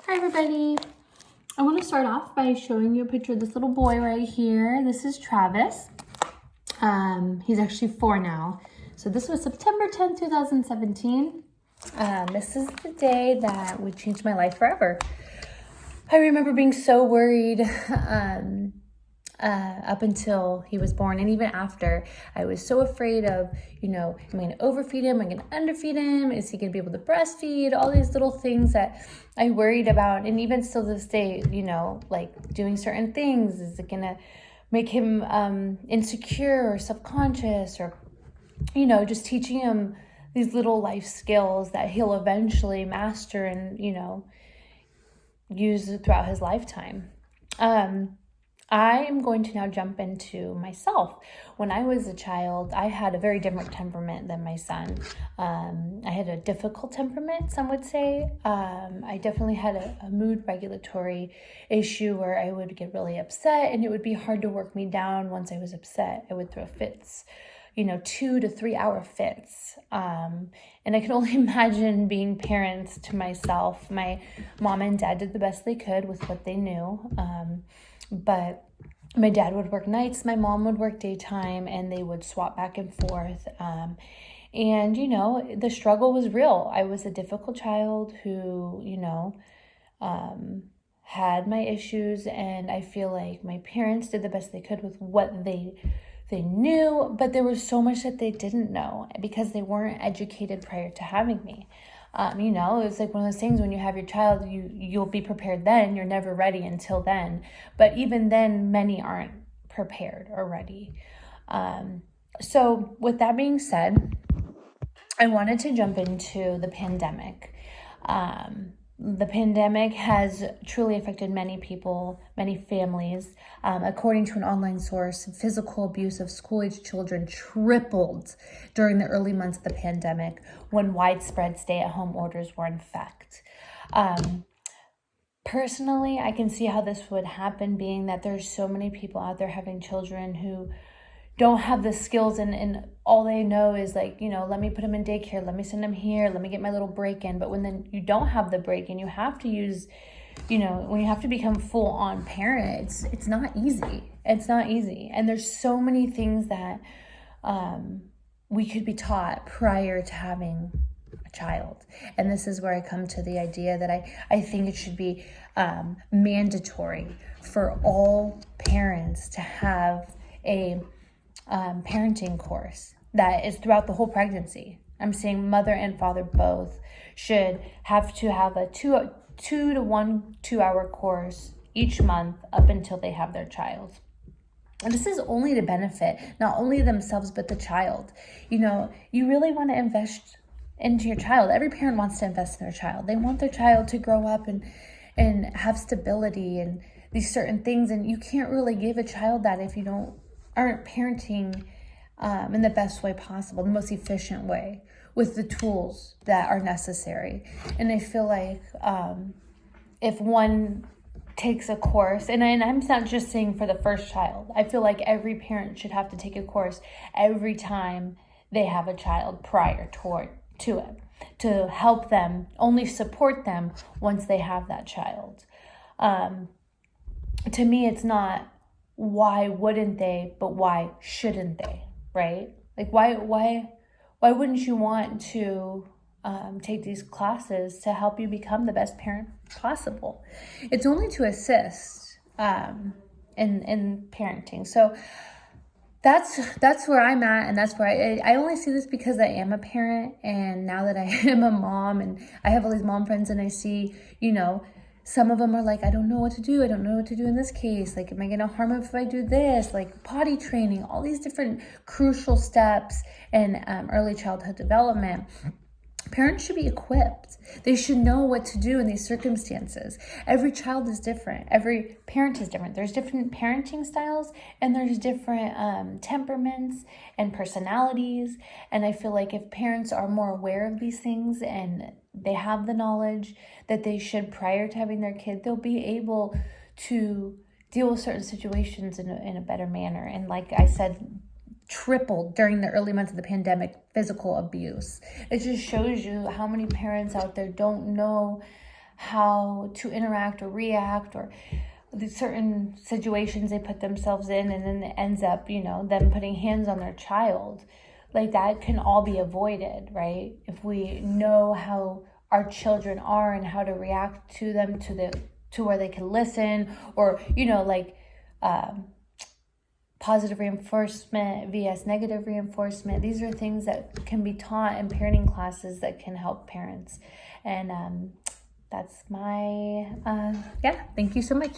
Hi everybody. I want to start off by showing you a picture of this little boy right here. This is Travis. He's actually 4 now. So this was September 10th, 2017. This is the day that would change my life forever. I remember being so worried up until he was born, and even after. I was so afraid of, am I going to overfeed him? Am I going to underfeed him? Is he going to be able to breastfeed? All these little things that I worried about. And even still to this day, like doing certain things, is it going to make him insecure or self-conscious, or, just teaching him these little life skills that he'll eventually master and, use throughout his lifetime. I am going to now jump into myself. When I was a child, I had a very different temperament than my son. I had a difficult temperament, some would say. I definitely had a mood regulatory issue where I would get really upset, and it would be hard to work me down once I was upset. I would throw fits, 2 to 3 hour fits. And I can only imagine being parents to myself. My mom and dad did the best they could with what they knew. But my dad would work nights, my mom would work daytime, and they would swap back and forth. And, the struggle was real. I was a difficult child who, had my issues, and I feel like my parents did the best they could with what they knew, but there was so much that they didn't know because they weren't educated prior to having me. It's like one of those things, when you have your child, you'll be prepared then. You're never ready until then. But even then, many aren't prepared or ready. So with that being said, I wanted to jump into the pandemic. The pandemic has truly affected many people, many families. According to an online source, physical abuse of school-age children tripled during the early months of the pandemic, when widespread stay-at-home orders were in effect. Personally, I can see how this would happen, being that there's so many people out there having children who don't have the skills, and all they know is like, let me put them in daycare, let me send them here, let me get my little break in. But when then you don't have the break in, you have to use, when you have to become full on parent, it's not easy. It's not easy. And there's so many things that we could be taught prior to having a child. And this is where I come to the idea that I think it should be mandatory for all parents to have a parenting course that is throughout the whole pregnancy. I'm saying mother and father both should have to have a 2 to 1 2-hour course each month up until they have their child. And this is only to benefit not only themselves, but the child. You really want to invest into your child. Every parent wants to invest in their child. They want their child to grow up and have stability and these certain things. And you can't really give a child that if you aren't parenting in the best way possible, the most efficient way, with the tools that are necessary. And I feel like if one takes a course, and I'm not just saying for the first child, I feel like every parent should have to take a course every time they have a child prior to it, to help them, only support them once they have that child. To me, it's not why wouldn't they, but why shouldn't they, right? Like why wouldn't you want to take these classes to help you become the best parent possible? It's only to assist in parenting. So that's where I'm at, and that's where I only see this because I am a parent, and now that I am a mom, and I have all these mom friends, and I see, some of them are like, I don't know what to do. I don't know what to do in this case. Like, am I going to harm him if I do this? Like potty training, all these different crucial steps in early childhood development. Parents should be equipped. They should know what to do in these circumstances. Every child is different. Every parent is different. There's different parenting styles, and there's different temperaments and personalities. And I feel like if parents are more aware of these things and they have the knowledge that they should prior to having their kid, they'll be able to deal with certain situations in a better manner. And like I said, tripled during the early months of the pandemic, physical abuse. It just shows you how many parents out there don't know how to interact or react, or the certain situations they put themselves in, and then it ends up, them putting hands on their child. Like, that can all be avoided, right? If we know how our children are and how to react to them, to where they can listen, or positive reinforcement vs negative reinforcement. These are things that can be taught in parenting classes that can help parents. And that's my thank you so much.